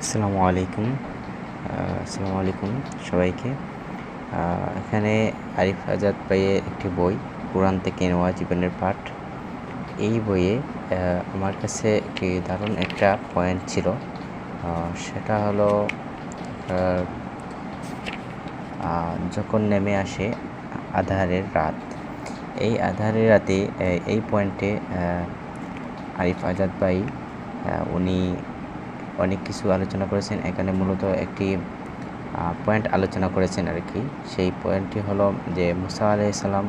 আসসালামু আলাইকুম। আসসালামু আলাইকুম সবাইকে। এখানে আরিফ আজাদ ভাইয়ের একটি বই, কোরআন থেকে নেওয়া জীবনের পাঠ। এই বইয়ে আমার কাছে একটি দারুণ একটা পয়েন্ট ছিল। সেটা হলো যখন নেমে আসে আঁধারের রাত। এই আঁধারের রাতে এই পয়েন্টে আরিফ আজাদ ভাই উনি অনেক কিছু আলোচনা করেছেন। এখানে মূলত একটি পয়েন্ট আলোচনা করেছেন আর কি। সেই পয়েন্টটি হলো যে মুসা আলাইহিস সালাম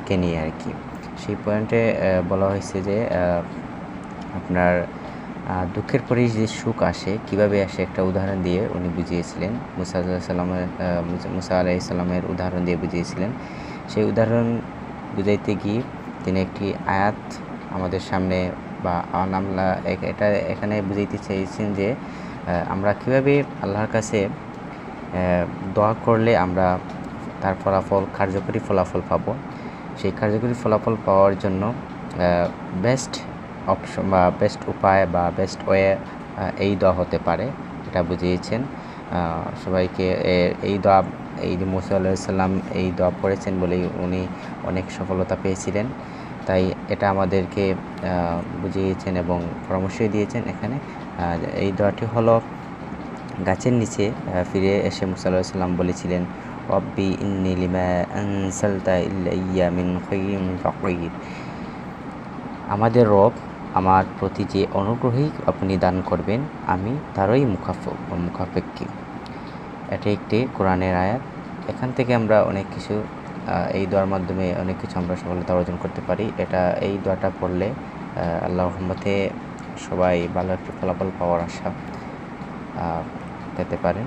কে নিয়ে আর কি। সেই পয়েন্টে বলা হয়েছে যে আপনার দুঃখের পরেই যে সুখ আসে, কিভাবে আসে একটা উদাহরণ দিয়ে উনি বুঝিয়েছিলেন। মুসা আলাইহিস সালামের উদাহরণ দিয়ে বুঝিয়েছিলেন। সেই উদাহরণ বুঝাইতে গিয়ে তিনি একটি আয়াত আমাদের সামনে বা আমরা এটা এখানে বুঝাইতে চেয়েছেন যে আমরা কীভাবে আল্লাহর কাছে দোয়া করলে আমরা তার কার্যকরী ফলাফল পাব। সেই কার্যকরী ফলাফল পাওয়ার জন্য বেস্ট অপশন বা বেস্ট উপায় বা বেস্ট ওয়ে এই দোয়া হতে পারে, এটা বুঝিয়েছেন সবাইকে। এই যে মুসা আলাইহিস সালাম এই দোয়া পড়েছেন বলেই উনি অনেক সফলতা পেয়েছিলেন। তাই এটা আমাদেরকে বুঝিয়েছেন এবং পরামর্শ দিয়েছেন। এখানে এই দোয়াটি হলো, গাছের নিচে ফিরে এসে মুসা আলাইহিস সালাম বলেছিলেন, রব্বি ইন্নী লিমা আনসালতা ইলাইয়া মিন খাইরিন ফাকির। আমাদের রব আমার প্রতি যে অনুগ্রহই আপনি দান করবেন, আমি তারই মুখাপেক্ষী। এটি একটি কোরআনের আয়াত। এখান থেকে আমরা অনেক কিছু এই দোয়ার মাধ্যমে অনেক কিছু আমরা সফলতা অর্জন করতে পারি। এই দোয়াটা পড়লে আল্লাহর রহমতে সবাই ভালো একটি ফলাফল পাওয়ার আশা পেতে পারেন।